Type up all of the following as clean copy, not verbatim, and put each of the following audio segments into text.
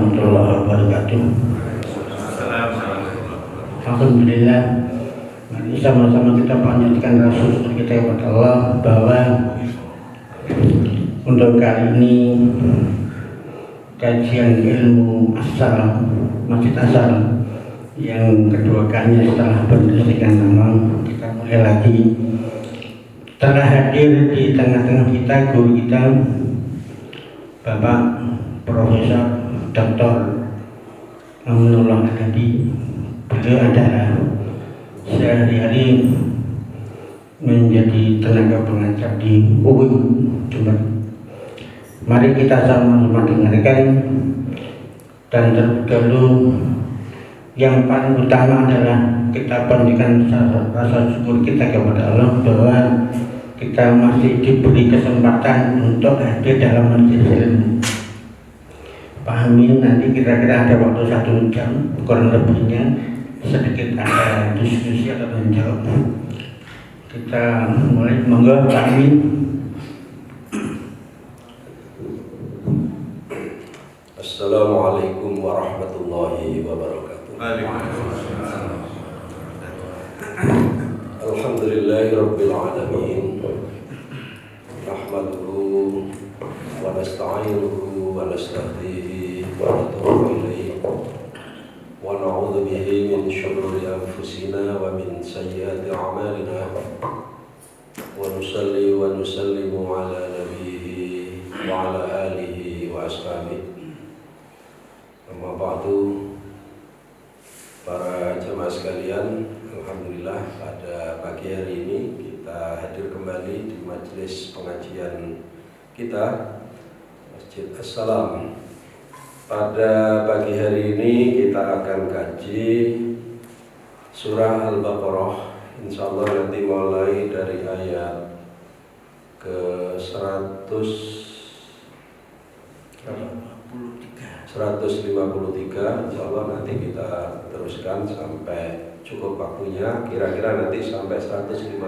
warahmatullahi wabarakatuh. Alhamdulillah, mari sama-sama kita panjatkan rasa kita kepada Allah bahwa untuk kali ini kajian ilmu asal Masjid Asal yang kedua kalinya setelah bersekian lama kita mulai lagi. Telah hadir di tengah-tengah kita guru kita Bapak Profesor Dr. Aminullah Al-Hadi. Beliau adalah sehari-hari menjadi tenaga pengajar di UI Jember. Mari kita sama-sama dengarkan, dan terlebih dahulu yang paling utama adalah kita panjatkan rasa syukur kita kepada Allah bahwa kita masih diberi kesempatan untuk hadir dalam majelis ilmu. Pahami nanti kira-kira ada waktu 1 jam kurang lebihnya, sedikit ada diskusi atau menjawab. Kita mulai, monggo Pak Amin. Assalamualaikum warahmatullahi wabarakatuh. Alhamdulillahirabbil alamin. Nahmaduhu wa nasta'inuhu wa nasta'dihi wa natubu ilaihi wa na'udzu bihi min syururi anfusina wa min sayyiati a'malina wa nusalli wa nusallimu ala nabiyhi wa ala alihi wa ashabihi. Amma ba'du, para jemaah sekalian, alhamdulillah pada pagi hari ini kita hadir kembali di majelis pengajian kita Masjid Assalam. Pada pagi hari ini kita akan kaji surah Al-Baqarah, insyaallah nanti mulai dari ayat ke 153, insyaallah nanti kita teruskan sampai cukup waktunya, kira-kira nanti sampai 157.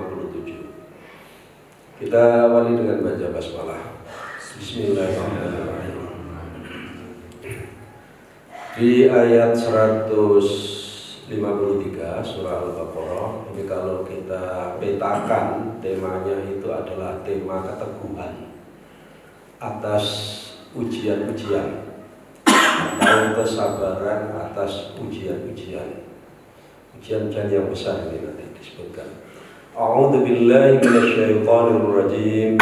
Kita awali dengan baca basmalah. Bismillahirrahmanirrahim. Di ayat 153 surah Al-Baqarah ini kalau kita petakan temanya itu adalah tema keteguhan atas ujian-ujian atau kesabaran atas ujian-ujian yang besar ini nanti disebutkan. A'udzu billahi minasyaitonir rajim.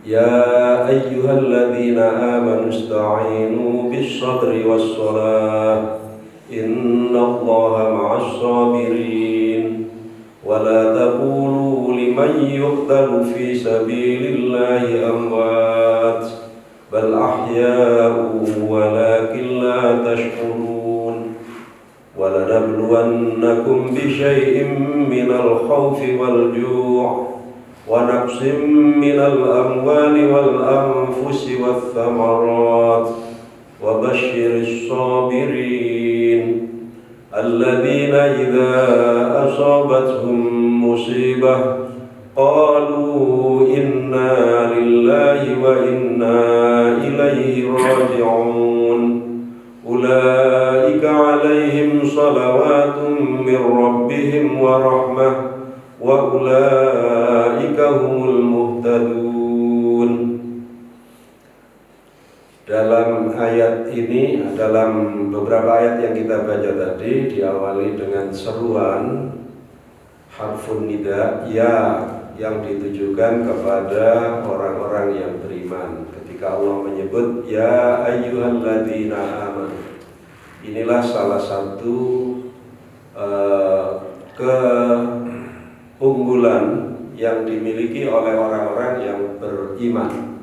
Ya ayyuhalladzina amanu ista'inu bis-sabri was-salah. Innallaha ma'as-sabirin. Wa la taqulu liman yuqtalu fi sabilillahi amwat bal ahya'u walakin la tash'urun. Wa lanabluwannakum bi syai'in minal khawfi wal ju' wa naqsim minal amwali wal anfusi wath thamarat wa basyiris sabirin alladzina idza asabathum musibah qalu inna lillahi wa inna ilaihi raji'un. Ulaika 'alaihim salawatun min rabbihim wa rahmah wa ulaika humul muhtadun. Dalam ayat ini, dalam beberapa ayat yang kita baca tadi diawali dengan seruan harfun nida ya yang ditujukan kepada orang-orang yang beriman. Ketika Allah menyebut ya ayyuhalladzina amanu, inilah salah satu keunggulan yang dimiliki oleh orang-orang yang beriman.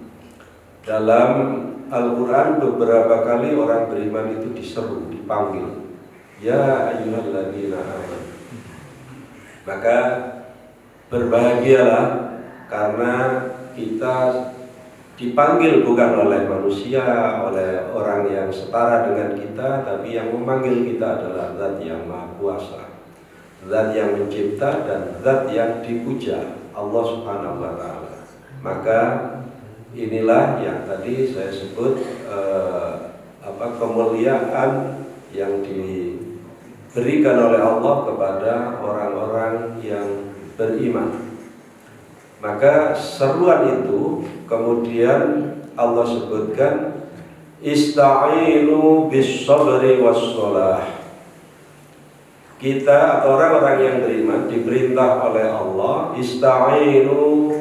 Dalam Al-Quran beberapa kali orang beriman itu diseru, dipanggil ya ayyuhalladzina amanu. Maka berbahagialah karena kita dipanggil bukan oleh manusia, oleh orang yang setara dengan kita, tapi yang memanggil kita adalah Zat yang Maha Kuasa, Zat yang mencipta dan Zat yang dipuja, Allah Subhanahu wa Ta'ala. Maka inilah yang tadi saya sebut kemuliaan yang diberikan oleh Allah kepada orang-orang yang beriman. Maka seruan itu kemudian Allah sebutkan ista'inu bis-sabri was-shalah. Kita atau orang-orang yang beriman diperintah oleh Allah ista'inu,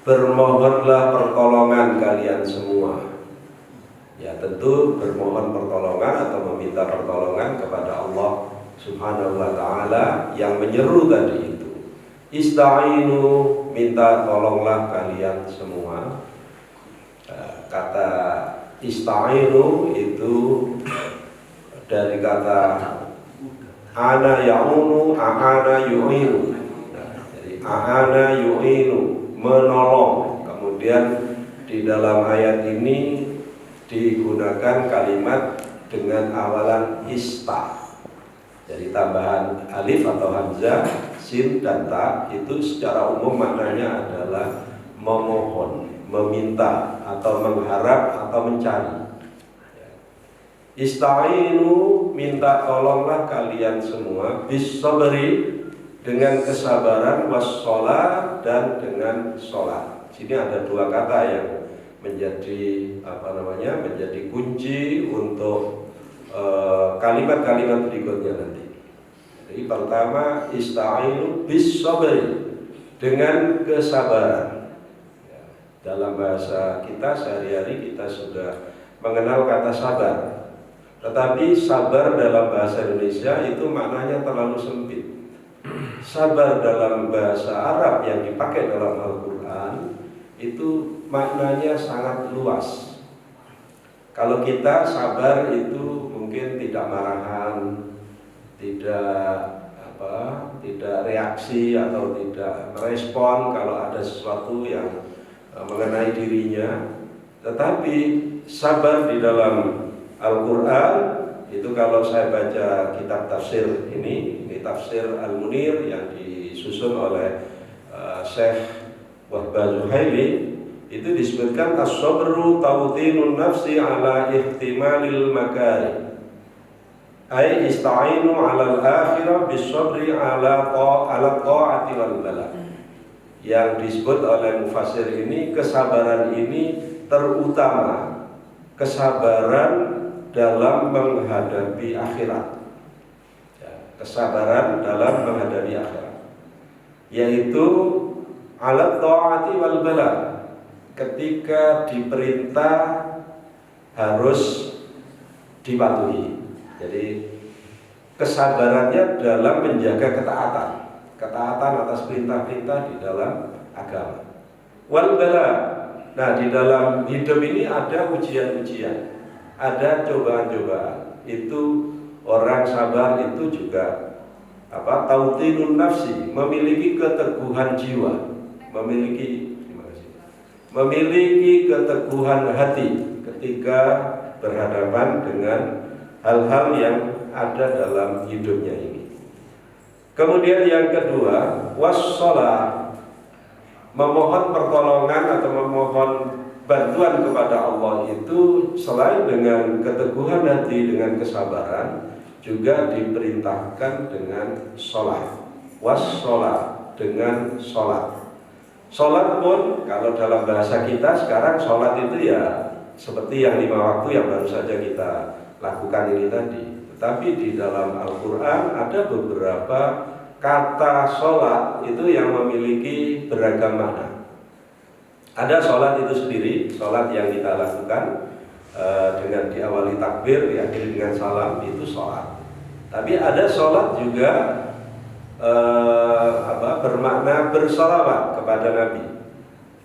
bermohonlah pertolongan kalian semua. Ya tentu bermohon pertolongan atau meminta pertolongan kepada Allah Subhanahu wa ta'ala yang menyeru tadi itu. Ista'inu, minta tolonglah kalian semua. Kata ista'inu itu dari kata ana ya'unu, a'ana yu'inu. Jadi a'ana yu'inu, menolong. Kemudian di dalam ayat ini digunakan kalimat dengan awalan ista. Jadi tambahan alif atau hamzah, sin dan ta itu secara umum maknanya adalah memohon, meminta atau mengharap atau mencari. Ista'inu, minta tolonglah kalian semua bis-sabri, dengan kesabaran, was-shalah, dan dengan sholat. Sini ada dua kata yang menjadi menjadi kunci untuk kalimat-kalimat berikutnya nanti. Jadi pertama ista'inu bis-sabri, dengan kesabaran. Dalam bahasa kita sehari-hari kita sudah mengenal kata sabar. Tetapi sabar dalam bahasa Indonesia itu maknanya terlalu sempit. Sabar dalam bahasa Arab yang dipakai dalam Al-Quran itu maknanya sangat luas. Kalau kita sabar itu mungkin tidak marahan, tidak reaksi atau tidak merespon kalau ada sesuatu yang mengenai dirinya. Tetapi sabar di dalam Al-Quran itu kalau saya baca kitab tafsir ini tafsir Al-Munir yang disusun oleh Syekh Wahbah Zuhaili, itu disebutkan as-sabru tawtinun nafsi ala ihtimalil makari, ay ista'inu ala al-akhirah bis-sabri ala ta'ati wal bala. Yang disebut oleh mufassir ini, kesabaran ini terutama kesabaran dalam menghadapi akhirat. Kesabaran dalam menghadapi akhirat, yaitu alat ta'ati wal bala, ketika diperintah harus dipatuhi. Jadi kesabarannya dalam menjaga ketaatan atas perintah-perintah di dalam agama. Wal bala, nah di dalam hidup ini ada ujian-ujian, ada cobaan-cobaan. Itu orang sabar itu juga tautinun nafsi, memiliki keteguhan jiwa, memiliki keteguhan hati ketika berhadapan dengan hal-hal yang ada dalam hidupnya ini. Kemudian yang kedua, was-shalah, memohon pertolongan atau memohon bantuan kepada Allah itu selain dengan keteguhan hati, dengan kesabaran, juga diperintahkan dengan sholat. Was-shalah, dengan sholat. Sholat pun kalau dalam bahasa kita sekarang sholat itu ya seperti yang 5 waktu yang baru saja kita lakukan ini tadi. Tetapi di dalam Al-Quran ada beberapa kata sholat itu yang memiliki beragam makna. Ada sholat itu sendiri, sholat yang kita lakukan dengan diawali takbir, diakhiri dengan salam, itu sholat. Tapi ada sholat juga bermakna bersalawat kepada Nabi.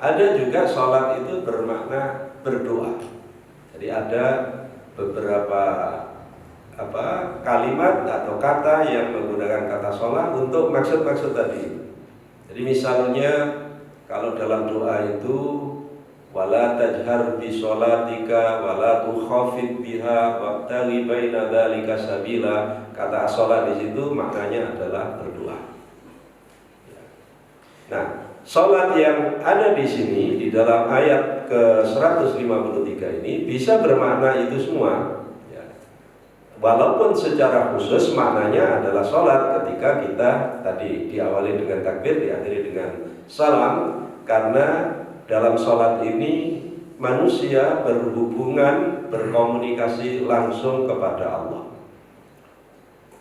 Ada juga sholat itu bermakna berdoa. Jadi ada beberapa kalimat atau kata yang menggunakan kata sholat untuk maksud-maksud tadi. Jadi misalnya kalau dalam doa itu wala tajhar bi sholatika wala tukhafid biha wabtaghi baina dzalika sabila, kata sholat di situ maknanya adalah berdoa. Nah, sholat yang ada di sini di dalam ayat ke 153 ini bisa bermakna itu semua. Walaupun secara khusus maknanya adalah sholat ketika kita tadi diawali dengan takbir, diakhiri dengan salam, karena dalam sholat ini manusia berhubungan, berkomunikasi langsung kepada Allah.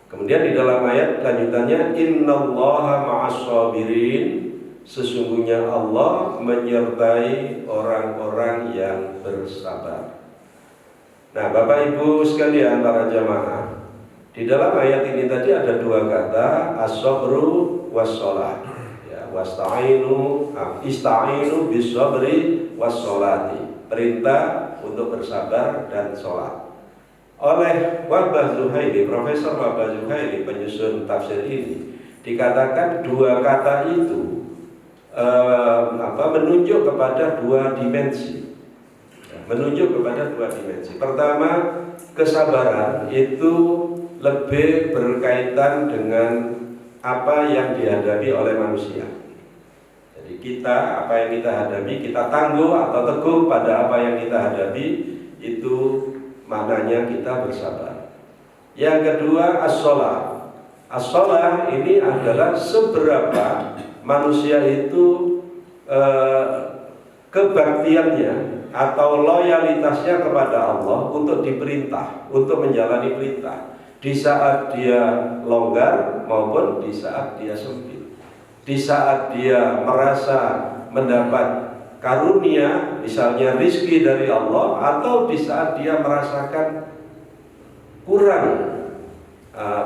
Kemudian di dalam ayat lanjutannya, innallaha ma'as-sabirin, sesungguhnya Allah menyertai orang-orang yang bersabar. Nah, Bapak Ibu sekalian para jamaah, di dalam ayat ini tadi ada dua kata, as-sabru was-shalah. Ya, ista'inu bis-sabri was-sholati. Perintah untuk bersabar dan sholat. Oleh Wahbah Zuhaili, Profesor Wahbah Zuhaili, penyusun tafsir ini, dikatakan dua kata itu menunjuk kepada dua dimensi. Menunjuk kepada dua dimensi. Pertama, kesabaran itu lebih berkaitan dengan apa yang dihadapi oleh manusia. Jadi kita, apa yang kita hadapi, kita tangguh atau teguh pada apa yang kita hadapi, itu maknanya kita bersabar. Yang kedua, as-shalah. As-shalah ini adalah seberapa manusia itu kebaktiannya atau loyalitasnya kepada Allah untuk diperintah, untuk menjalani perintah di saat dia longgar maupun di saat dia sempit. Di saat dia merasa mendapat karunia, misalnya rizki dari Allah, atau di saat dia merasakan kurang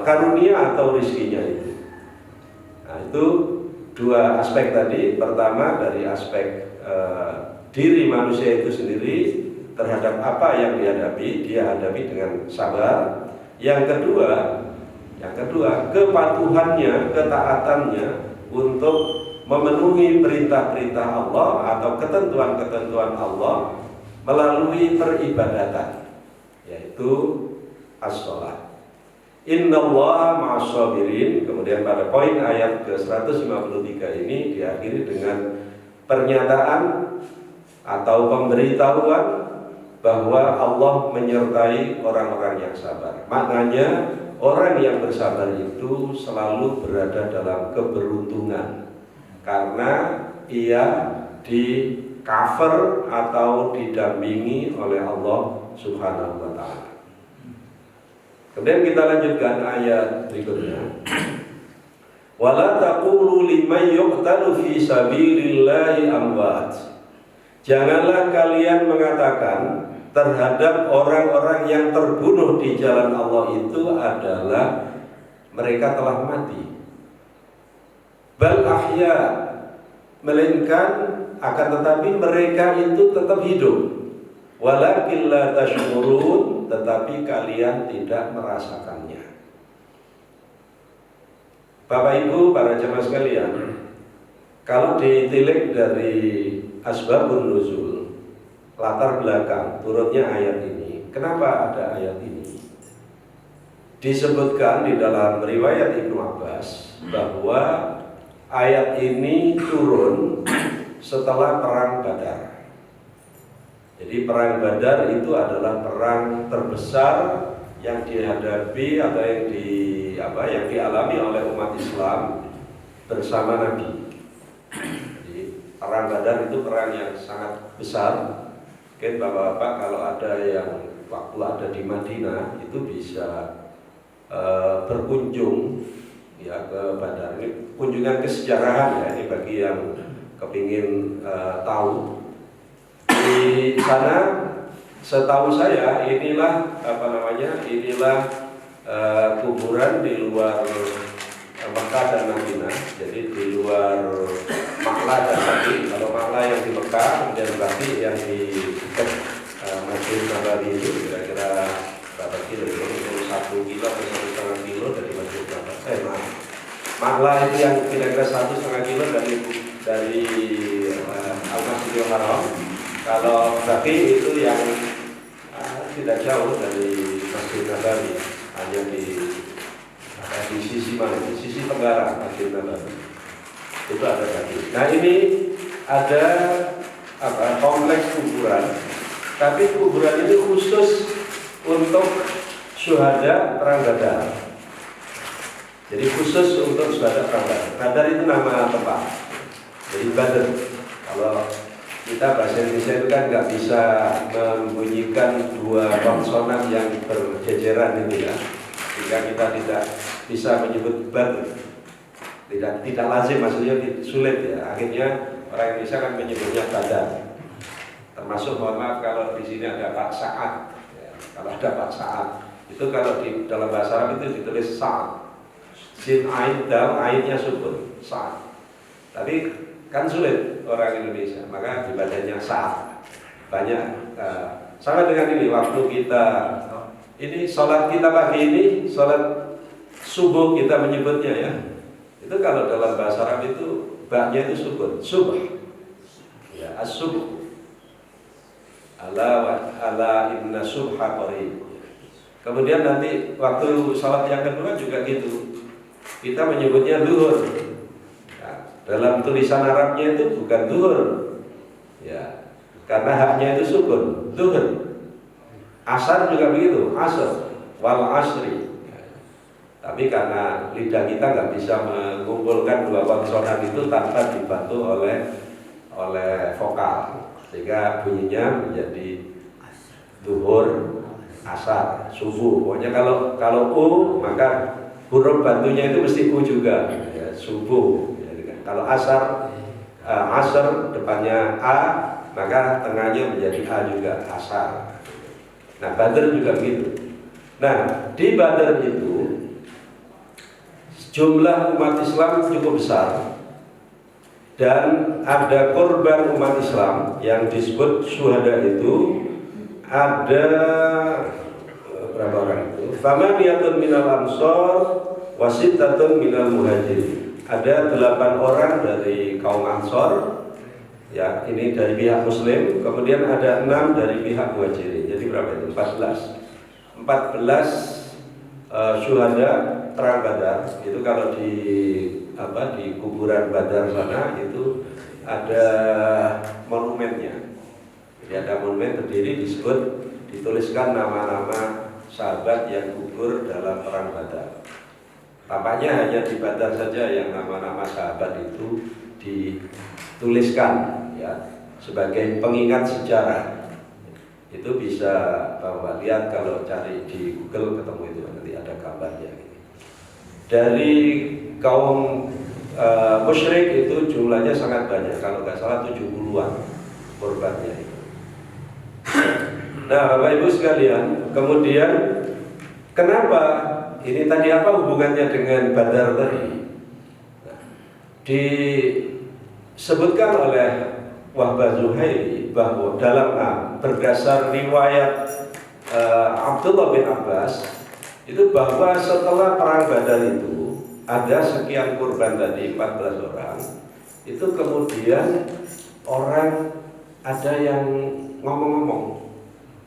karunia atau rizkinya itu. Nah, itu dua aspek tadi. Pertama dari aspek diri manusia itu sendiri terhadap apa yang dihadapi, dia hadapi dengan sabar. Yang kedua kepatuhannya, ketaatannya untuk memenuhi perintah-perintah Allah atau ketentuan-ketentuan Allah melalui peribadatan, yaitu as-shalah. Innallaha ma'as-sabirin. Kemudian pada poin ayat ke-153 ini diakhiri dengan pernyataan atau pemberitahuan bahwa Allah menyertai orang-orang yang sabar. Maknanya orang yang bersabar itu selalu berada dalam keberuntungan karena ia di cover atau didampingi oleh Allah Subhanahu wa taala. Kemudian kita lanjutkan ayat berikutnya. Wala taqulu liman yuqtalu fi sabilillahi amwat. Janganlah kalian mengatakan terhadap orang-orang yang terbunuh di jalan Allah itu adalah mereka telah mati. Bal ahya, melainkan akan tetapi mereka itu tetap hidup. Walakin la tashkurun, tetapi kalian tidak merasakannya. Bapak Ibu, para jemaah sekalian, kalau ditilik dari asbabun nuzul, latar belakang turunnya ayat ini, kenapa ada ayat ini? Disebutkan di dalam riwayat Ibnu Abbas bahwa ayat ini turun setelah perang Badar. Jadi perang Badar itu adalah perang terbesar yang dihadapi atau yang dialami oleh umat Islam bersama Nabi. Jadi perang Badar itu perang yang sangat besar. Mungkin bapak-bapak kalau ada yang waktu ada di Madinah itu bisa berkunjung ya ke Badar. Ini kunjungan kesejarahan ya, ini bagi yang kepingin tahu. Di sana setahu saya inilah kuburan di luar Mekah dan Madinah. Jadi di luar Maklah dan Baqi. Kalau Maklah yang di Mekah dan Baqi yang di Masjid Nabawi itu kira-kira berapa kilo? 1 kilo atau 1,5 kilo dari Masjid Nabawi. Maklah itu yang kira-kira 1,5 kilo dari Al-Masjidil Haram. Kalau Baqi itu yang tidak jauh dari Masjid Nabawi, hanya di sisi mana? Di sisi tenggara Masjid Nabawi. Itu ada Baqi. Nah ini ada kompleks kuburan, tapi kuburan ini khusus untuk syuhada perang Badar. Jadi khusus untuk syuhada perang Badar. Badar itu nama tempat. Jadi Badar. Kalau kita bahasa Indonesia itu kan nggak bisa membunyikan dua konsonan yang berjejeran ini ya, sehingga kita tidak bisa menyebut Badar. Tidak lazim, maksudnya sulit ya. Akhirnya orang Indonesia kan menyebutnya Badar. Termasuk mohon maaf kalau di sini ada Pak Sa'ad. Ya, kalau ada Pak Sa'ad, itu kalau di dalam bahasa Arab itu ditulis Sa'ad. Sin ain dal ainnya sukun Sa'ad. Tapi kan sulit orang Indonesia, maka dibacanya Sa'ad. Banyak sama dengan ini waktu kita ini sholat kita pagi ini, sholat subuh kita menyebutnya ya. Itu kalau dalam bahasa Arab itu baknya itu sukun, subh. Ya, as-subh. Ala inna subha qarib. Kemudian nanti waktu salat yang kedua juga gitu. Kita menyebutnya zuhur. Nah, dalam tulisan Arabnya itu bukan zuhur. Ya. Karena haknya itu sukun, zuhur. Asar juga begitu, asr, wal asri. Tapi karena lidah kita nggak bisa mengumpulkan dua konsonan itu tanpa dibantu oleh vokal, sehingga bunyinya menjadi duhur, asar, subuh. Pokoknya kalau u maka huruf bantunya itu mesti u juga, ya, subuh. Ya, kalau asar, asar depannya a, maka tengahnya menjadi a juga, asar. Nah, Badar juga begitu. Nah, di Badar itu jumlah umat Islam cukup besar dan ada korban umat Islam yang disebut syuhada itu ada berapa orang itu? Famaniyatun minal ansor wasittatun minal muhajirin. Ada 8 orang dari kaum Ansor, ya ini dari pihak Muslim, kemudian ada 6 dari pihak muhajirin. Jadi berapa itu? 14 syuhada perang Badar. Itu kalau di kuburan Badar sana itu ada monumennya. Jadi ada monumen berdiri disebut, dituliskan nama-nama sahabat yang gugur dalam perang Badar. Tampaknya hanya di Badar saja yang nama-nama sahabat itu dituliskan ya sebagai pengingat sejarah. Itu bisa Bapak lihat kalau cari di Google ketemu itu, nanti ada gambarnya. Dari kaum musyrik itu jumlahnya sangat banyak, kalau nggak salah 70-an korbannya itu. Nah Bapak Ibu sekalian, kemudian kenapa ini tadi apa hubungannya dengan Badar tadi? Disebutkan oleh Wahbah Zuhairi bahwa dalam berdasar riwayat Abdullah bin Abbas itu bahwa setelah perang Badar itu ada sekian korban tadi 14 orang, itu kemudian orang ada yang ngomong-ngomong,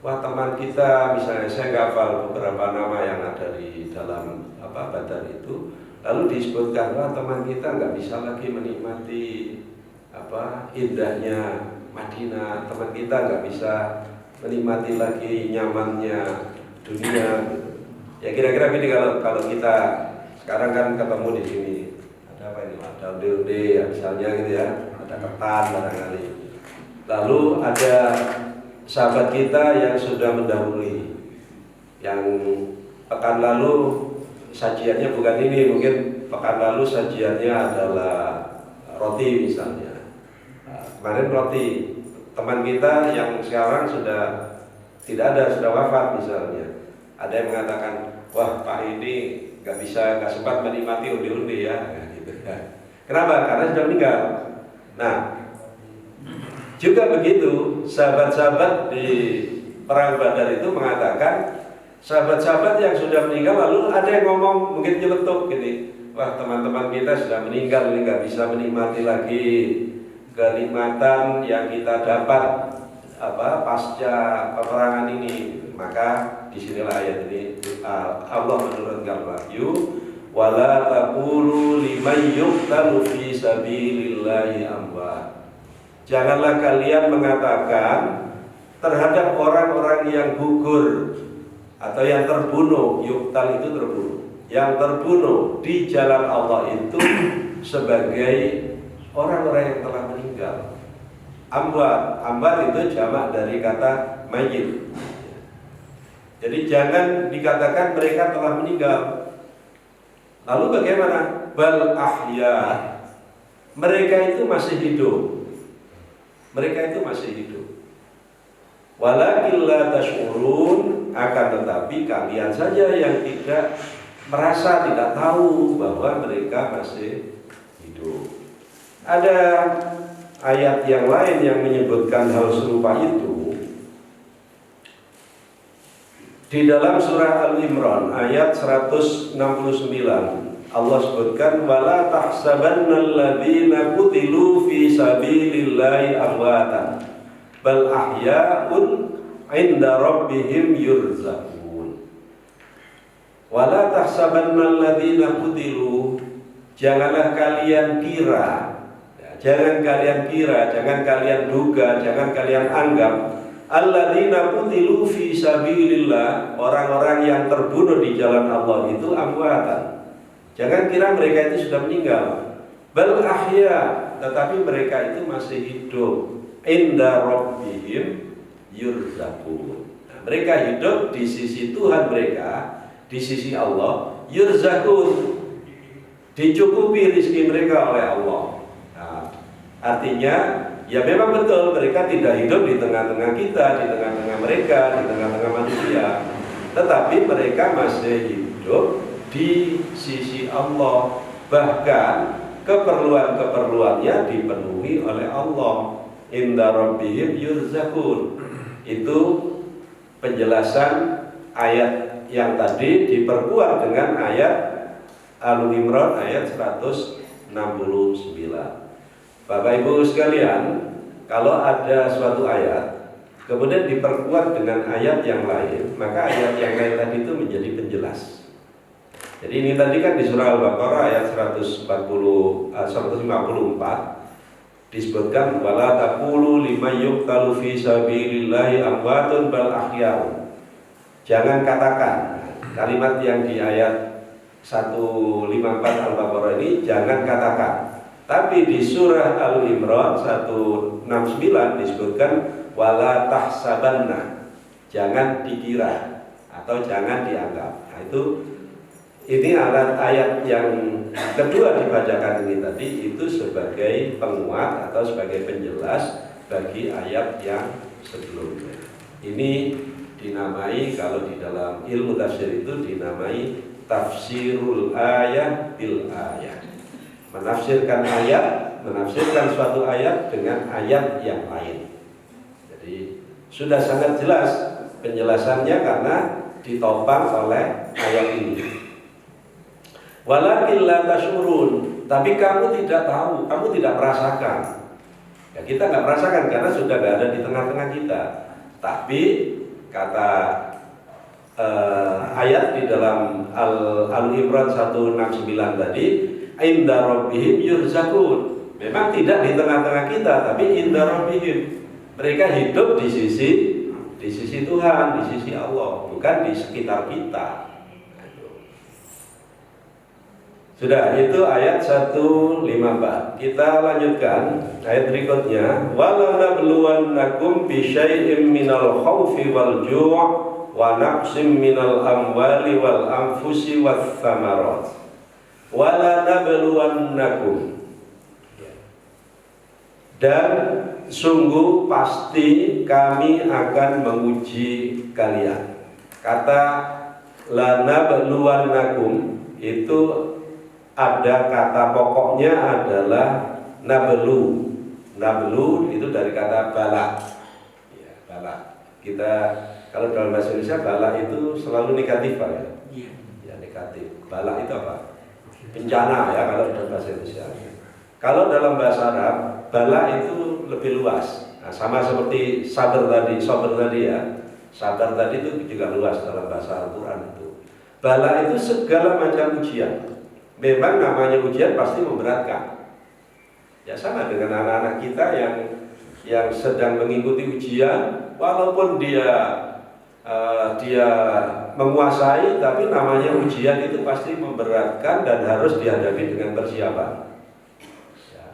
wah teman kita misalnya, saya nggak hafal beberapa nama yang ada di dalam Badar itu, lalu disebutkan wah teman kita nggak bisa lagi menikmati indahnya Madinah, teman kita nggak bisa menikmati lagi nyamannya dunia. Ya kira-kira ini kalau kita sekarang kan ketemu di sini ada apa ini? Ada onde-onde ya, misalnya gitu ya, ada ketan barangkali. Lalu ada sahabat kita yang sudah mendahului, yang pekan lalu sajiannya bukan ini, mungkin pekan lalu sajiannya adalah roti misalnya. Kemarin roti, teman kita yang sekarang sudah tidak ada, sudah wafat misalnya. Ada yang mengatakan, wah Pak ini nggak sempat menikmati onde-onde ya, gitu ya. Kenapa? Karena sudah meninggal. Nah, juga begitu, sahabat-sahabat di perang Badar itu mengatakan, sahabat-sahabat yang sudah meninggal, lalu ada yang ngomong mungkin nyeletuk gini, wah teman-teman kita sudah meninggal, ini nggak bisa menikmati lagi kenikmatan yang kita dapat pasca peperangan ini. Maka disinilah ayat ini Allah menurunkan wahyu, wala taqulu liman yuqtalu fi sabilillahi amwat. Janganlah kalian mengatakan terhadap orang-orang yang gugur atau yang terbunuh, yuktal itu terbunuh. Yang terbunuh di jalan Allah itu sebagai orang-orang yang telah meninggal. Amwat itu jamak dari kata mayyit. Jadi jangan dikatakan mereka telah meninggal. Lalu bagaimana? Bal ahya. Mereka itu masih hidup. Mereka itu masih hidup. Walakin la tash'urun, akan tetapi kalian saja yang tidak merasa, tidak tahu bahwa mereka masih hidup. Ada ayat yang lain yang menyebutkan hal serupa itu. Di dalam surah Al-Imran ayat 169 Allah sebutkan wala tahsabannal ladzina qutilu fi sabilillahi amwatan bal ahya'un 'inda rabbihim yurzaqun. Wala tahsabannal ladzina qutilu, janganlah kalian kira, jangan kalian duga, jangan kalian anggap alladzina qutilu fi sabilillah, orang-orang yang terbunuh di jalan Allah itu amwatan. Jangan kira mereka itu sudah meninggal. Bal ahya, tetapi mereka itu masih hidup. Inda rabbihim yurzaqun. Nah, mereka hidup di sisi Tuhan mereka, di sisi Allah, yurzaqun, dicukupi rezeki mereka oleh Allah. Nah, artinya ya memang betul mereka tidak hidup di tengah-tengah kita, di tengah-tengah mereka, di tengah-tengah manusia, tetapi mereka masih hidup di sisi Allah, bahkan keperluan-keperluannya dipenuhi oleh Allah. Inda rabbihim yurzaqun. Itu penjelasan ayat yang tadi diperkuat dengan ayat Al-Imran ayat 169. Bapak Ibu sekalian, kalau ada suatu ayat kemudian diperkuat dengan ayat yang lain, maka ayat yang lain tadi itu menjadi penjelas. Jadi ini tadi kan di surah Al-Baqarah ayat 154 disebutkan wala taqulu liman yuqtalu fi sabilillahi amwatun bal ahya'un. Jangan katakan kalimat yang di ayat 154 Al-Baqarah ini, jangan katakan. Tapi di surah Al-Imran 169 disebutkan wala tahsabanna, jangan dikira atau jangan dianggap. Nah, ini ayat yang kedua dibacakan ini tadi itu sebagai penguat atau sebagai penjelas bagi ayat yang sebelumnya. Ini dinamai, kalau di dalam ilmu tafsir itu dinamai tafsirul ayat bil ayat. Menafsirkan ayat, menafsirkan suatu ayat dengan ayat yang lain. Jadi sudah sangat jelas penjelasannya karena ditopang oleh ayat ini. Walakin la tashurun, tapi kamu tidak tahu, kamu tidak merasakan. Ya, kita nggak merasakan karena sudah nggak ada di tengah-tengah kita. Tapi kata ayat di dalam Al-Imran 169 tadi, inda rabbihim yurzaqun. Memang tidak di tengah-tengah kita, tapi inda rabbihim. Mereka hidup di sisi Tuhan, di sisi Allah, bukan di sekitar kita. Sudah, itu ayat 154. Kita lanjutkan ayat berikutnya. Wala nabluwannakum bi syai'im minal khaufi wal ju' wa naqsim minal amwali wal anfusi wath thamarat. Wala nabluwannakum. Dan sungguh pasti kami akan menguji kalian. Kata la nabluwannakum itu ada kata pokoknya adalah nablu. Nablu itu dari kata bala. Ya, bala. Kita kalau dalam bahasa Indonesia bala itu selalu negatif, Pak, ya. Ya, negatif. Bala itu apa? Bencana, ya, kalau dalam bahasa Indonesia. Kalau dalam bahasa Arab, bala itu lebih luas. Nah, sama seperti sabar tadi ya. Sabar tadi itu juga luas dalam bahasa Al-Qur'an itu. Bala itu segala macam ujian. Memang namanya ujian pasti memberatkan. Ya sama dengan anak-anak kita yang sedang mengikuti ujian, walaupun dia menguasai, tapi namanya ujian itu pasti memberatkan dan harus dihadapi dengan persiapan. Ya.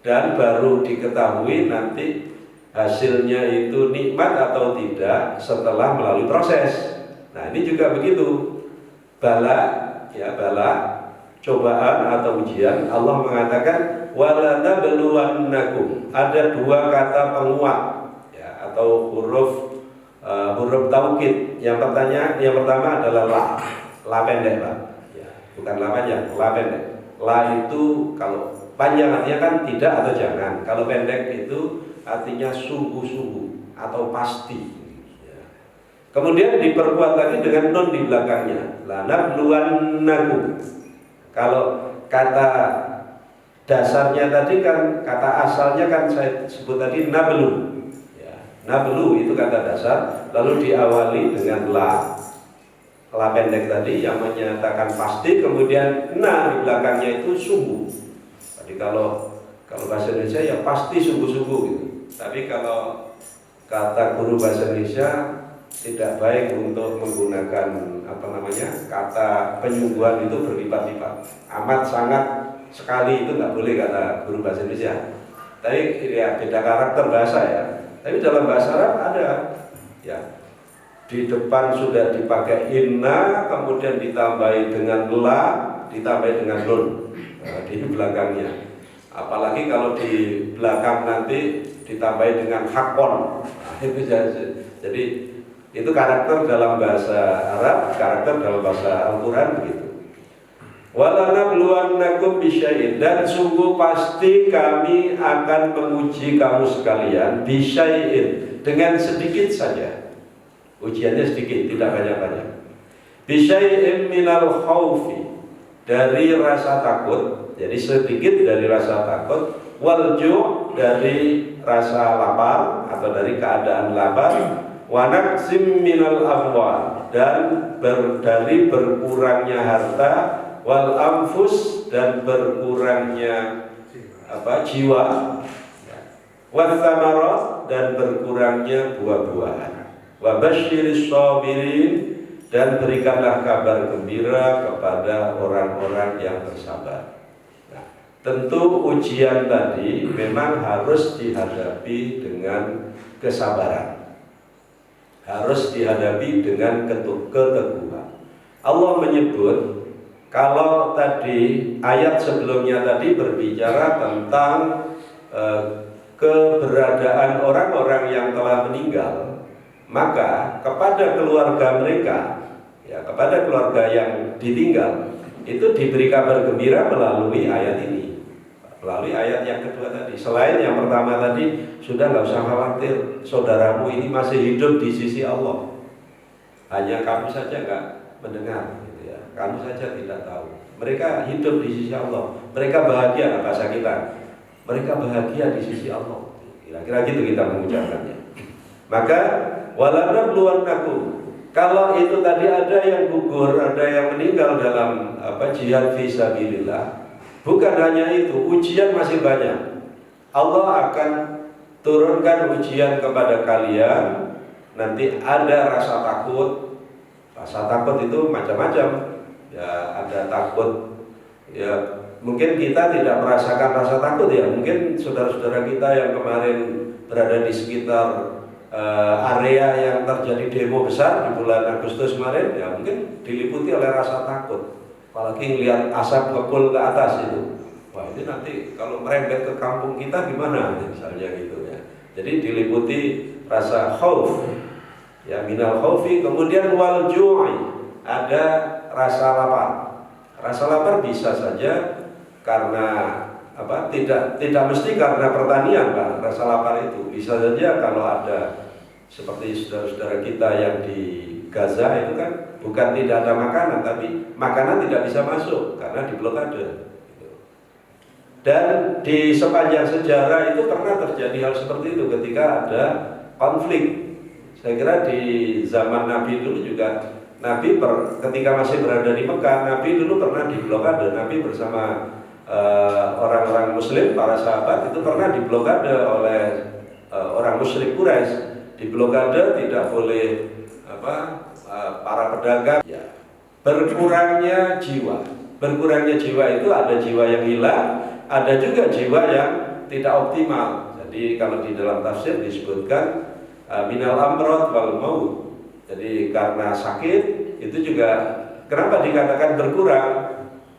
Dan baru diketahui nanti hasilnya itu nikmat atau tidak setelah melalui proses. Nah ini juga begitu. Bala, ya bala, cobaan atau ujian. Allah mengatakan walanabluwannakum. Ada dua kata penguat, ya, atau huruf taukid. Yang pertama adalah la pendek, Pak. Ya, bukan la panjang, la pendek. La itu kalau panjang artinya kan tidak atau jangan. Kalau pendek itu artinya sungguh-sungguh atau pasti. Kemudian diperkuat lagi dengan nun di belakangnya. Lanabluwannakum. Kalau kata dasarnya tadi kan, kata asalnya kan saya sebut tadi nablu. Ya, nablu itu kata dasar, lalu diawali dengan la pendek tadi yang menyatakan pasti, kemudian na di belakangnya itu sungguh. Jadi kalau bahasa Indonesia ya pasti sungguh-sungguh gitu. Tapi kalau kata guru bahasa Indonesia tidak baik untuk menggunakan kata penyungguhan itu berlipat-lipat. Amat sangat sekali itu nggak boleh kata guru bahasa Indonesia. Tapi ya beda karakter bahasa ya. Tapi dalam bahasa Arab ada ya. Di depan sudah dipakai inna, kemudian ditambahi dengan la, ditambahi dengan nun di belakangnya. Apalagi kalau di belakang nanti ditambahi dengan hakon. Jadi itu karakter dalam bahasa Arab, karakter dalam bahasa Al-Quran begitu. Walanabluwannakum bisyai'in, dan sungguh pasti kami akan menguji kamu sekalian bisyai'in, dengan sedikit saja. Ujiannya sedikit, tidak banyak-banyak. Bisyai'in minal khaufi, dari rasa takut, jadi sedikit dari rasa takut, wal ju', dari rasa lapar atau dari keadaan lapar, wa naqsim minal amwal, dan dari berkurangnya harta, wal anfus, dan berkurangnya jiwa, wal thamarat, dan berkurangnya buah-buahan, wa basyiris sabirin, dan berikanlah kabar gembira kepada orang-orang yang bersabar. Nah, tentu ujian tadi memang harus dihadapi dengan kesabaran, harus dihadapi dengan keteguhan. Allah menyebut, kalau tadi ayat sebelumnya tadi berbicara tentang keberadaan orang-orang yang telah meninggal, maka kepada keluarga mereka, ya kepada keluarga yang ditinggal, itu diberi kabar gembira melalui ayat ini. Melalui ayat yang kedua tadi. Selain yang pertama tadi, sudah nggak usah khawatir, saudaramu ini masih hidup di sisi Allah. Hanya kamu saja nggak mendengar, gitu ya. Kamu saja tidak tahu. Mereka hidup di sisi Allah. Mereka bahagia, bahasa kita. Mereka bahagia di sisi Allah. Kira-kira gitu kita mengucapkannya. Maka walanabluwannakum. Kalau itu tadi ada yang gugur, ada yang meninggal dalam jihad fisabilillah. Bukan hanya itu, ujian masih banyak. Allah akan turunkan ujian kepada kalian. Nanti ada rasa takut. Rasa takut itu macam-macam. Ya, ada takut. Ya, mungkin kita tidak merasakan rasa takut ya. Mungkin saudara-saudara kita yang kemarin berada di sekitar area yang terjadi demo besar di bulan Agustus kemarin, ya mungkin diliputi oleh rasa takut. Apalagi ngelihat asap ngepul ke atas itu, wah itu nanti kalau merembet ke kampung kita gimana, misalnya gitu ya. Jadi diliputi rasa khauf, ya minal khaufi, kemudian wal ju'i, ada rasa lapar. Rasa lapar bisa saja karena tidak mesti karena pertanian, Pak. Rasa lapar itu bisa saja kalau ada seperti saudara-saudara kita yang di Gaza itu kan bukan tidak ada makanan, tapi makanan tidak bisa masuk karena diblokade. Dan di sepanjang sejarah itu pernah terjadi hal seperti itu ketika ada konflik. Saya kira di zaman Nabi dulu juga, Nabi ketika masih berada di Mekah, Nabi dulu pernah diblokade. Nabi bersama orang-orang Muslim, para sahabat itu pernah diblokade oleh orang musyrik Quraisy. Diblokade, tidak boleh para pedagang, ya, berkurangnya jiwa. Berkurangnya jiwa itu ada jiwa yang hilang, ada juga jiwa yang tidak optimal. Jadi kalau di dalam tafsir disebutkan minal amrod wal maut. Jadi karena sakit itu juga, kenapa dikatakan berkurang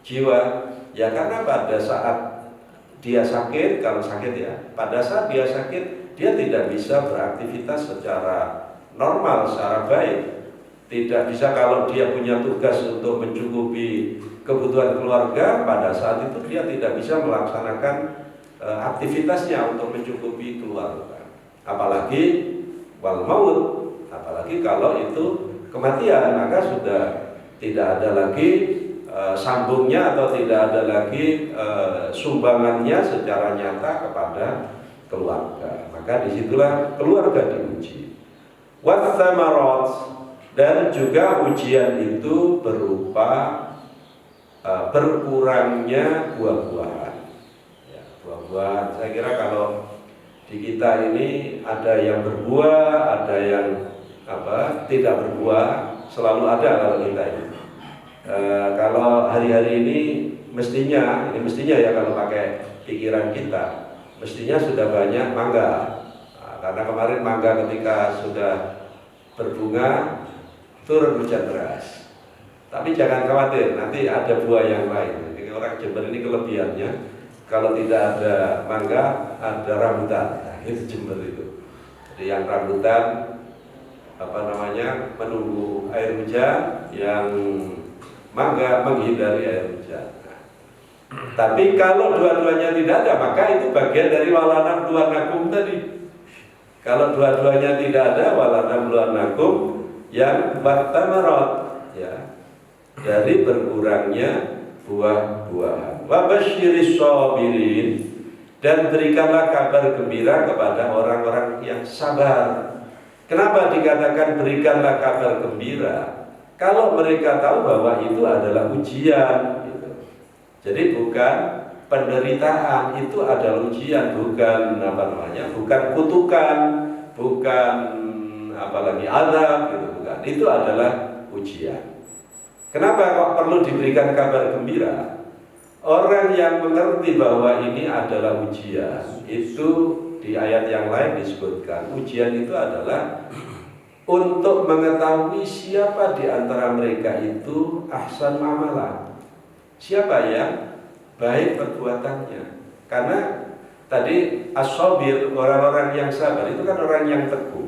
jiwa? Ya karena pada saat dia sakit, kalau sakit ya, pada saat dia sakit dia tidak bisa beraktivitas secara normal, secara baik. Tidak bisa kalau dia punya tugas untuk mencukupi kebutuhan keluarga, pada saat itu dia tidak bisa melaksanakan aktivitasnya untuk mencukupi keluarga. Apalagi wal maut, apalagi kalau itu kematian, maka sudah tidak ada lagi sambungnya atau tidak ada lagi sumbangannya secara nyata kepada keluarga. Maka disitulah keluarga diuji. Watsamarat, dan juga ujian itu berupa berkurangnya buah-buahan. Ya, buah-buahan. Saya kira kalau di kita ini ada yang berbuah, ada yang tidak berbuah, selalu ada kalau kita ini. Kalau hari-hari ini mestinya ya kalau pakai pikiran kita, mestinya sudah banyak mangga. Nah, karena kemarin mangga ketika sudah berbunga turun hujan deras. Tapi jangan khawatir, nanti ada buah yang lain. Jadi orang Jember ini kelebihannya, kalau tidak ada mangga, ada rambutan. Nah, itu Jember itu. Jadi yang rambutan menunggu air hujan, yang mangga menghindari air hujan. Nah, tapi kalau dua-duanya tidak ada, maka itu bagian dari walanam luanakum tadi. Kalau dua-duanya tidak ada, walanam luanakum yang battamarat, ya, dari berkurangnya buah-buahan. Wa basyiris sabirin, dan berikanlah kabar gembira kepada orang-orang yang sabar. Kenapa dikatakan berikanlah kabar gembira? Kalau mereka tahu bahwa itu adalah ujian, gitu. Jadi bukan penderitaan, itu adalah ujian, bukan bukan kutukan, bukan apalagi azab, gitu, bukan. Itu adalah ujian. Kenapa kok perlu diberikan kabar gembira? Orang yang mengerti bahwa ini adalah ujian, itu di ayat yang lain disebutkan, ujian itu adalah untuk mengetahui siapa di antara mereka itu ahsan amalan, siapa yang baik perbuatannya. Karena tadi as-sabir, orang-orang yang sabar itu kan orang yang teguh.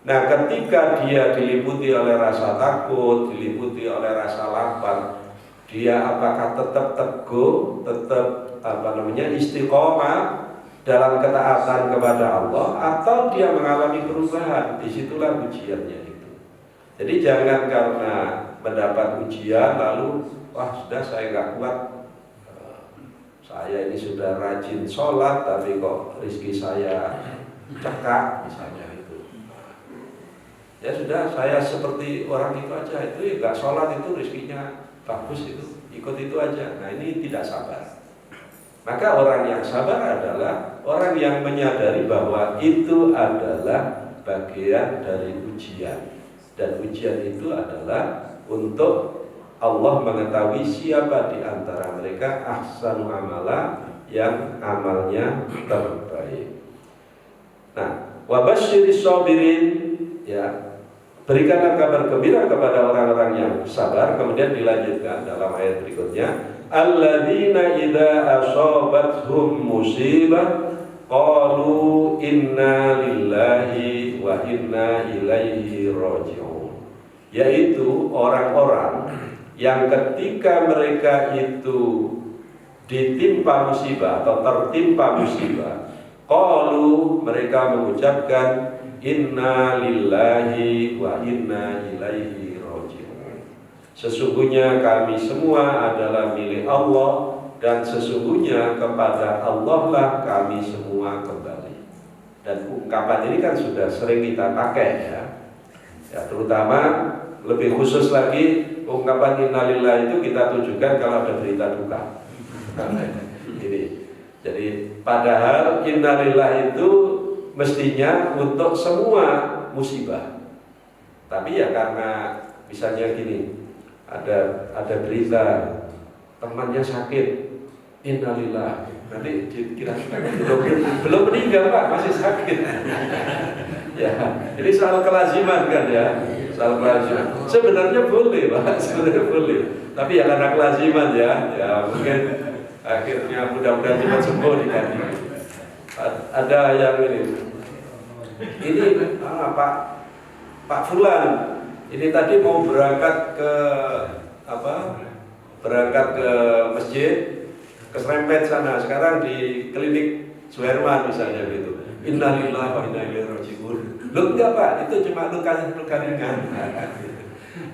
Nah, ketika dia diliputi oleh rasa takut, diliputi oleh rasa lapar, dia apakah tetap teguh, tetap istiqomah dalam ketaatan kepada Allah, atau dia mengalami perubahan? Disitulah ujiannya itu. Jadi jangan karena mendapat ujian lalu sudah saya nggak kuat, saya ini sudah rajin sholat tapi kok rezeki saya cekak misalnya itu. Ya sudah, saya seperti orang itu aja, itu ya nggak sholat itu rezekinya bagus, itu ikut itu aja. Nah, ini tidak sabar. Maka orang yang sabar adalah orang yang menyadari bahwa itu adalah bagian dari ujian, dan ujian itu adalah untuk Allah mengetahui siapa di antara mereka ahsanu amala, yang amalnya terbaik. Nah, wabasyiris sabirin, ya, berikanlah kabar gembira kepada orang-orang yang sabar. Kemudian dilanjutkan dalam ayat berikutnya, alladzina idza asabathum musibah qalu inna lillahi wa inna ilaihi raji'un. Yaitu orang-orang yang ketika mereka itu ditimpa musibah atau tertimpa musibah, qalu, mereka mengucapkan inna lillahi wa inna ilaihi raji'un. Sesungguhnya kami semua adalah milik Allah, dan sesungguhnya kepada Allah lah kami semua kembali. Dan ungkapan ini kan sudah sering kita pakai, ya, terutama lebih khusus lagi ungkapan innalillah itu kita tujukan kalau ada berita duka. Ini. Jadi padahal innalillah itu mestinya untuk semua musibah. Tapi ya karena Misalnya gini, ada berita temannya sakit, innalillah. Nanti dikira belum meninggal Pak, masih sakit. Ya, ini soal kelaziman kan ya, soal kelaziman. Sebenarnya boleh Pak, sebenarnya boleh. Tapi ya karena kelaziman ya mungkin akhirnya mudah-mudahan cepat sembuh diganti. Ada yang ini Pak Fulan, ini tadi mau berangkat ke masjid, keserempet sana. Sekarang di klinik Suherman misalnya gitu. Innalillahi wa inna ilaihi raji'un. Loh enggak Pak, itu cuma luka ringan.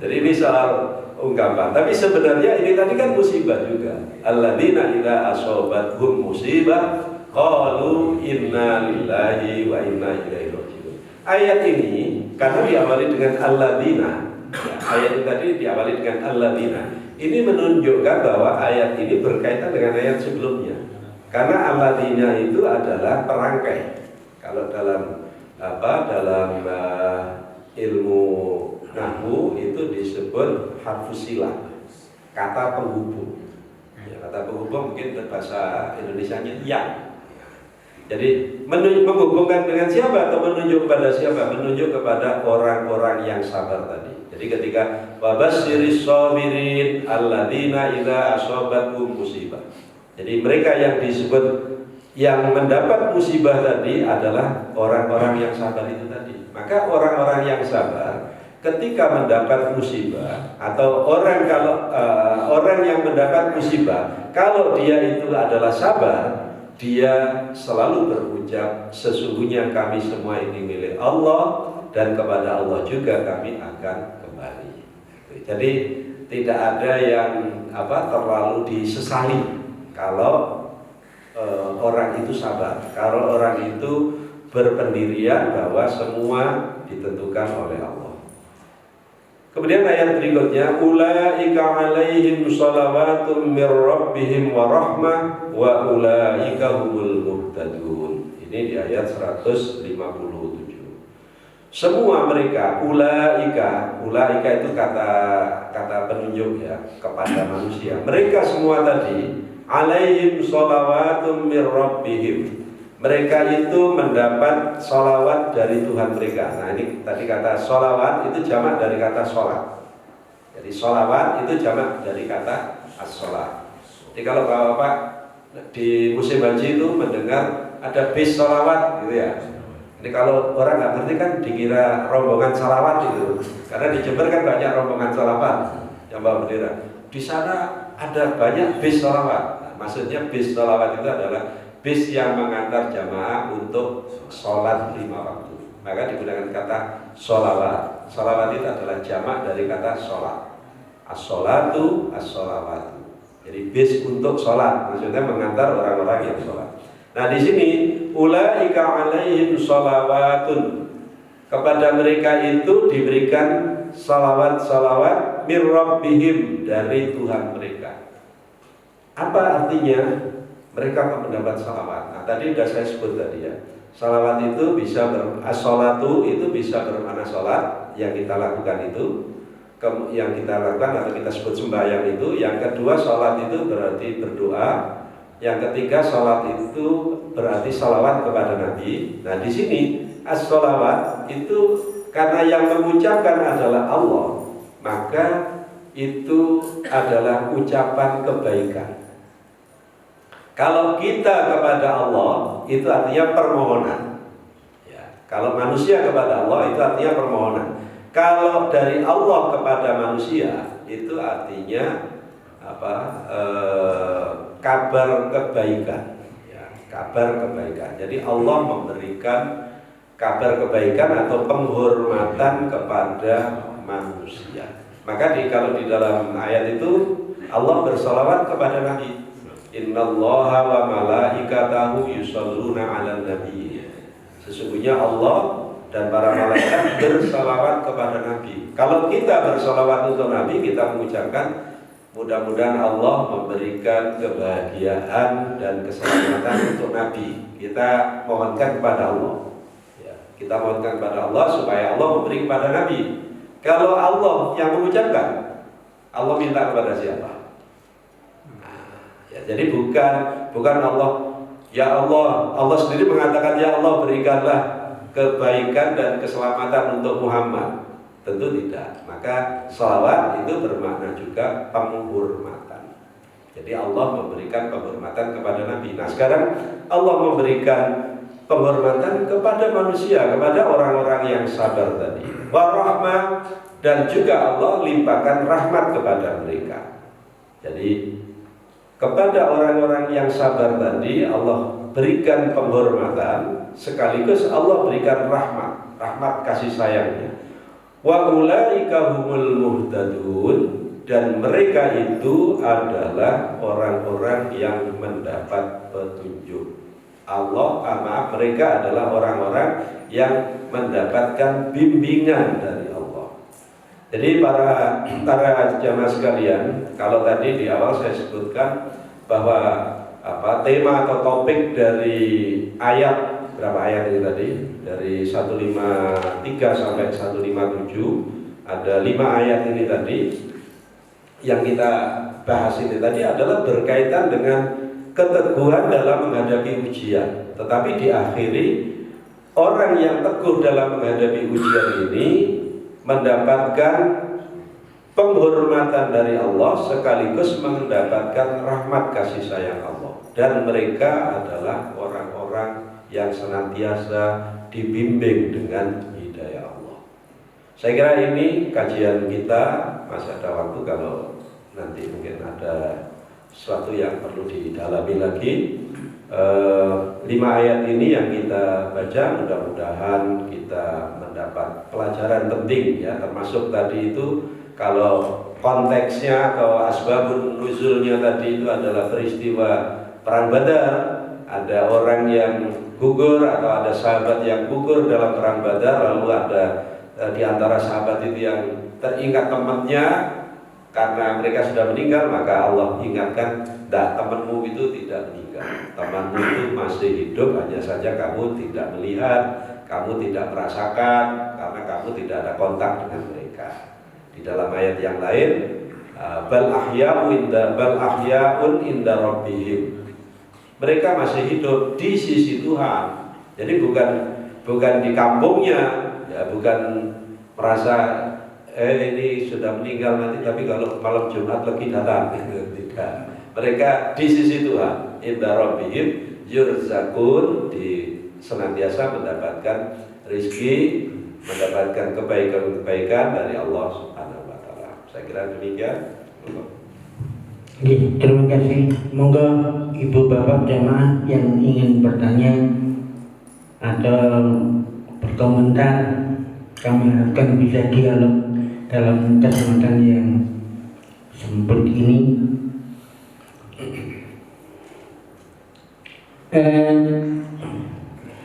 Jadi ini soal ungkapan. Tapi sebenarnya ini tadi kan musibah juga. Alladzina idza asobathum musibah qalu inna lillahi wa inna ilaihi raji'un. Ayat ini karena diawali dengan alladzina. Ayat ini tadi diawali dengan alladzina. Ini menunjukkan bahwa ayat ini berkaitan dengan ayat sebelumnya. Karena alladzina itu adalah perangkai. Kalau dalam ilmu nahwu itu disebut harfus silah, kata penghubung. Ya, kata penghubung mungkin berbahasa Indonesianya yang. Jadi menghubungkan dengan siapa atau menunjuk kepada siapa? Menunjuk kepada orang-orang yang sabar tadi. Jadi ketika wabasyiris shabirin alladzina idza asabathum musibah. Jadi mereka yang disebut yang mendapat musibah tadi adalah orang-orang yang sabar itu tadi. Maka orang-orang yang sabar ketika mendapat musibah atau orang yang mendapat musibah, kalau dia itu adalah sabar, dia selalu berucap sesungguhnya kami semua ini milik Allah dan kepada Allah juga kami akan kembali. Jadi tidak ada yang terlalu disesali kalau orang itu sabar, kalau orang itu berpendirian bahwa semua ditentukan oleh Allah. Kemudian ayat berikutnya, ulaika alaihim shalawatum mir rabbihim wa rahmah wa ulaika humul muhtadun. Ini di ayat 157. Semua mereka, ulaika itu kata penunjuk ya kepada manusia. Mereka semua tadi alaihim sholawatun mir rabbihim. Mereka itu mendapat sholawat dari Tuhan mereka. Nah ini tadi kata sholawat itu jamak dari kata sholat. Jadi sholawat itu jamak dari kata as-sholat. Jadi kalau Bapak di musim haji itu mendengar ada bis sholawat gitu ya. Ini kalau orang nggak ngerti kan dikira rombongan sholawat gitu. Karena di Jember kan banyak rombongan sholawat yang bawa bendera. Di sana ada banyak bis sholawat. Maksudnya bis sholawat itu adalah bis yang mengantar jamaah untuk sholat 5 waktu. Maka digunakan kata sholawat. Sholawat itu adalah jamak dari kata sholat. As-sholatu, as-sholawatu. Jadi bis untuk sholat, maksudnya mengantar orang-orang yang sholat. Nah di sini ulaika alaihim sholawatun. Kepada mereka itu diberikan salawat-salawat mir rabbihim dari Tuhan mereka. Apa artinya? Mereka akan mendapat salawat. Nah tadi sudah saya sebut tadi ya. Salawat itu bisa as-sholatu itu bisa bermakna sholat yang kita lakukan itu, yang kita lakukan atau kita sebut sembahyang itu. Yang kedua sholat itu berarti berdoa. Yang ketiga sholat itu berarti salawat kepada Nabi. Nah di sini as-sholawat itu karena yang mengucapkan adalah Allah, maka itu adalah ucapan kebaikan. Kalau kita kepada Allah itu artinya permohonan. Ya, kalau manusia kepada Allah itu artinya permohonan. Kalau dari Allah kepada manusia itu artinya kabar kebaikan. Ya, kabar kebaikan. Jadi Allah memberikan kabar kebaikan atau penghormatan kepada manusia. Maka kalau di dalam ayat itu Allah bersalawat kepada Nabi. Innallaha wa malaikatahu yusholluna 'alan nabi. Sesungguhnya Allah dan para malaikat bersalawat kepada Nabi. Kalau kita bersalawat untuk Nabi, kita mengucapkan mudah-mudahan Allah memberikan kebahagiaan dan keselamatan untuk Nabi. Kita mohonkan kepada Allah. Ya, kita mohonkan kepada Allah supaya Allah memberi kepada Nabi. Kalau Allah yang mengucapkan, Allah minta kepada siapa? Ya, jadi bukan Allah. Ya Allah, Allah sendiri mengatakan ya Allah berikanlah kebaikan dan keselamatan untuk Muhammad. Tentu tidak. Maka sholawat itu bermakna juga penghormatan. Jadi Allah memberikan penghormatan kepada Nabi. Nah sekarang Allah memberikan penghormatan kepada manusia, kepada orang-orang yang sabar tadi. Warahmah, dan juga Allah limpahkan rahmat kepada mereka. Jadi kepada orang-orang yang sabar tadi Allah berikan penghormatan, sekaligus Allah berikan rahmat kasih sayangnya. Wa ulaika humul muhtadun, dan mereka itu adalah orang-orang yang mendapat petunjuk. Mereka adalah orang-orang yang mendapatkan bimbingan dari Allah. Jadi para jamaah sekalian, kalau tadi di awal saya sebutkan bahwa tema atau topik dari ayat, berapa ayat ini tadi? Dari 153 sampai 157, ada 5 ayat ini tadi yang kita bahas ini tadi adalah berkaitan dengan keteguhan dalam menghadapi ujian. Tetapi diakhiri, orang yang teguh dalam menghadapi ujian ini mendapatkan penghormatan dari Allah sekaligus mendapatkan rahmat kasih sayang Allah. Dan mereka adalah orang-orang yang senantiasa dibimbing dengan hidayah Allah. Saya kira ini kajian kita, masih ada waktu kalau nanti mungkin ada sesuatu yang perlu didalami lagi. 5 ayat ini yang kita baca, mudah-mudahan kita mendapat pelajaran penting ya, termasuk tadi itu kalau konteksnya atau asbabun nuzulnya tadi itu adalah peristiwa perang Badar, ada orang yang gugur atau ada sahabat yang gugur dalam perang Badar, lalu ada di antara sahabat itu yang teringat temannya karena mereka sudah meninggal, maka Allah ingatkan, temanmu itu tidak meninggal, temanmu itu masih hidup, hanya saja kamu tidak melihat, kamu tidak merasakan karena kamu tidak ada kontak dengan mereka. Di dalam ayat yang lain, bal ahya'un inda rabbihim, mereka masih hidup di sisi Tuhan. Jadi bukan di kampungnya, ya, bukan merasa ini sudah meninggal nanti, tapi kalau malam Jumat lagi datang. Tidak. Mereka di sisi Tuhan, inda rabbihim yurzakun, senantiasa mendapatkan rezeki, mendapatkan kebaikan-kebaikan dari Allah Subhanahu wa taala. Saya kira demikian. Terima kasih. Monggo ibu bapak jamaah yang ingin bertanya atau berkomentar, kami harapkan bisa dialog dalam kesempatan yang sempit ini.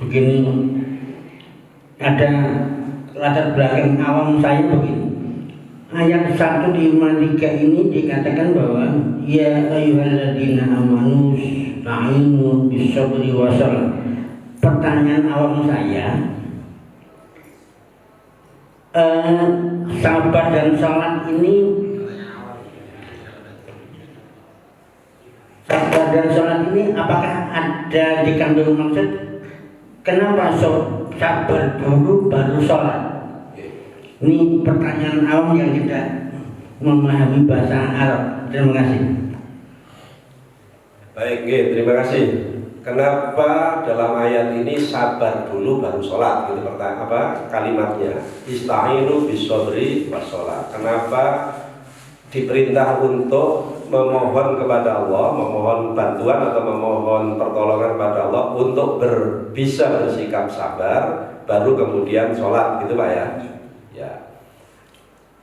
Begini, ada latar belakang awam saya begini. Ayat 1 di 53 ini dikatakan bahwa ya ayyuhalladzina amanu ista'inu bis-sabri was-shalah. Pertanyaan awam saya, sabar dan sholat ini, apakah ada dikandung maksud kenapa sabar dulu baru sholat? Ini pertanyaan awam yang tidak memahami bahasa Arab. Terima kasih. Baik, terima kasih. Kenapa dalam ayat ini sabar dulu baru sholat? Gitu kalimatnya. Ista'inu bis-sabri was-shalah. Kenapa diperintah untuk memohon kepada Allah, memohon bantuan atau memohon pertolongan kepada Allah untuk bisa bersikap sabar, baru kemudian sholat, gitu Pak ya? Ya.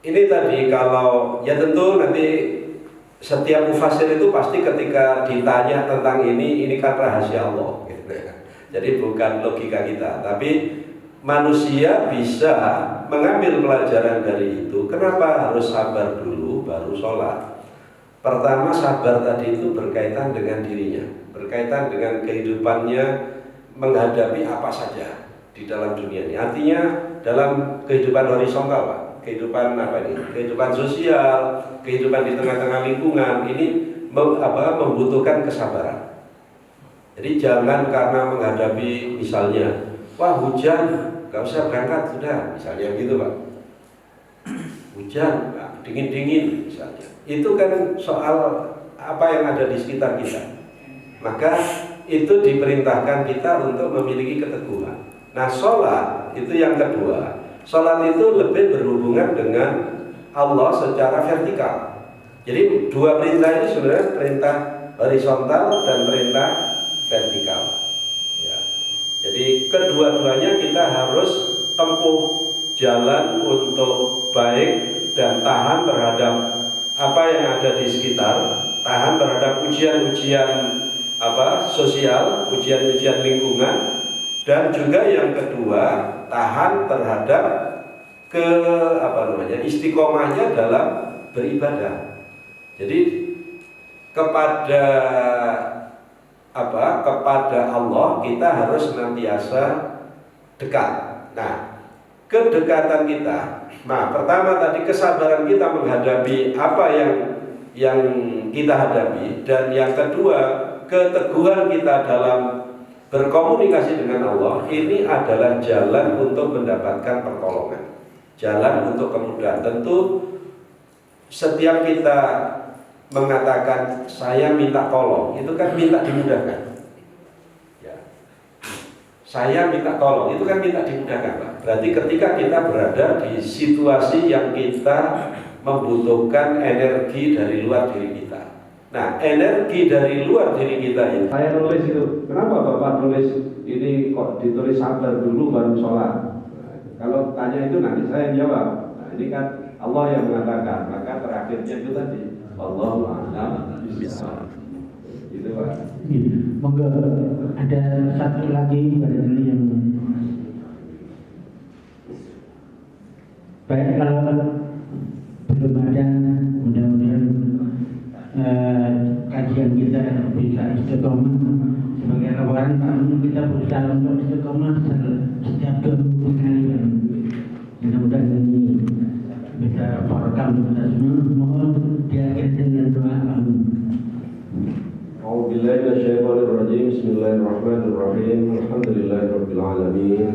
Ini tadi kalau ya tentu nanti setiap mufasir itu pasti ketika ditanya tentang ini kan rahasia Allah, gitu. Jadi bukan logika kita, tapi manusia bisa mengambil pelajaran dari itu. Kenapa harus sabar dulu baru sholat? Pertama, sabar tadi itu berkaitan dengan dirinya, berkaitan dengan kehidupannya menghadapi apa saja di dalam dunia ini. Artinya dalam kehidupan horizontal Pak, kehidupan apa ini? Kehidupan sosial, kehidupan di tengah-tengah lingkungan ini membutuhkan kesabaran. Jadi jangan karena menghadapi misalnya, wah hujan, nggak usah berangkat sudah, misalnya gitu Pak. Hujan, dingin-dingin misalnya. Itu kan soal apa yang ada di sekitar kita. Maka itu diperintahkan kita untuk memiliki keteguhan. Nah, sholat itu yang kedua. Sholat itu lebih berhubungan dengan Allah secara vertikal. Jadi dua perintah ini sebenarnya perintah horizontal dan perintah vertikal. Ya. Jadi kedua-duanya kita harus tempuh jalan untuk baik dan tahan terhadap apa yang ada di sekitar, tahan terhadap ujian-ujian sosial, ujian-ujian lingkungan, dan juga yang kedua tahan terhadap istiqomahnya dalam beribadah. Jadi kepada Allah kita harus senantiasa dekat. Nah, kedekatan kita. Nah, pertama tadi kesabaran kita menghadapi apa yang kita hadapi, dan yang kedua keteguhan kita dalam berkomunikasi dengan Allah. Ini adalah jalan untuk mendapatkan pertolongan, jalan untuk kemudahan. Tentu setiap kita mengatakan saya minta tolong, itu kan minta dimudahkan. Ya. Saya minta tolong, itu kan minta dimudahkan, Pak. Berarti ketika kita berada di situasi yang kita membutuhkan energi dari luar diri kita. Nah, energi dari luar diri kita ini. Saya nulis itu, kenapa Bapak nulis ini kok ditulis sabar dulu baru sholat? Nah, kalau tanya itu nanti saya jawab. Nah, ini kan Allah yang mengatakan, maka terakhirnya itu tadi. Wallahu a'lam bishawab. Gitu Pak. Monggo ada satu lagi barangkali yang baik, kalau belum ada, mudah-mudahan kajian kita bisa istiqomah. Sebagai laporan Pak, kita berusaha untuk istiqomah setiap 2 minggu sekali. Mudah-mudahan ini bisa merekam kita semua. Mohon diakhiri dengan doa kami. A'udzubillahi minasyaitonir rajim. Bismillahirrahmanirrahim. Alhamdulillahirabbil alamin.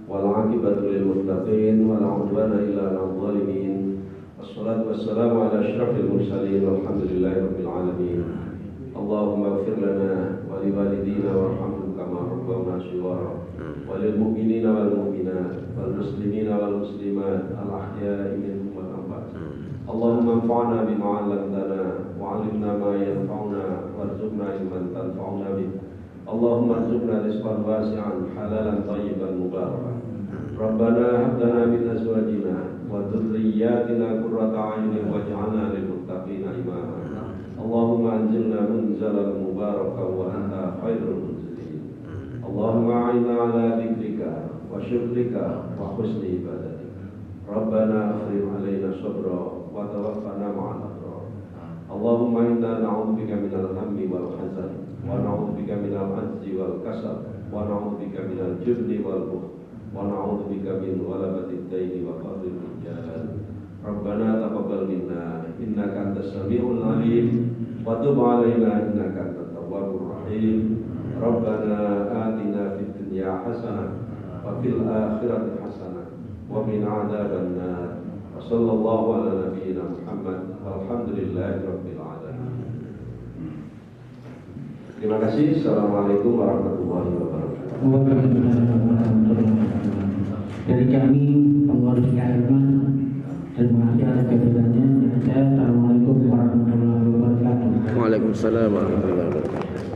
Wal 'aqibatu lil muttaqin wa la 'udwana illa 'alal zalimin. Wassalatu wassalamu ala asyrafil mursalin. Walhamdulillahirabbil alamin. Allahumma ighfir lana wa li walidina warhamhum kama rabbawna shighara. Walil mu'minina wal mu'minat wal muslimina wal muslimat al ahya'i minhum wal amwat. Allahumma anfa'na bima 'allamtana wa 'allimna ma yanfa'una warzuqna ilman tanfa'una bih. Allahumma arzuqna rizqan wasi'an halalan thayyiban mubarakan. Rabbana hab lana min azwajina wa dhurriyyatina qurrata a'yunin waj'alna lil muttaqina imama. Allahumma anzilna munzalan mubarakan wa anta khairul munzilin. Allahumma a'inna ala dzikrika wa syukrika wa husni ibadatika. Rabbana afrigh alaina sabra wa tawaffana ma'al abrar. Allahumma inna na'udzubika minal hammi wal hazan wa na'udzubika minal 'ajzi wal kasal wa na'udzubika minal jubni wal bukhl wa na'udzubika min ghalabatid daini wa qahri rijal. Rabbana taqabbal minna innaka antas samiul alim wa tub 'alaina innaka antat tawwabur rahim. Rabbana atina fid dunya hasanah wa fil akhirati hasanah wa qina adzaban nar. Wa sallallahu ala nabiyyina Muhammad walhamdulillahi rabbil alamin. Terima kasih. Assalamualaikum warahmatullahi wabarakatuh. Dari kami pengurus KMA, terima kasih atas kehadirannya. Assalamualaikum warahmatullahi wabarakatuh. Waalaikumsalam warahmatullahi wabarakatuh.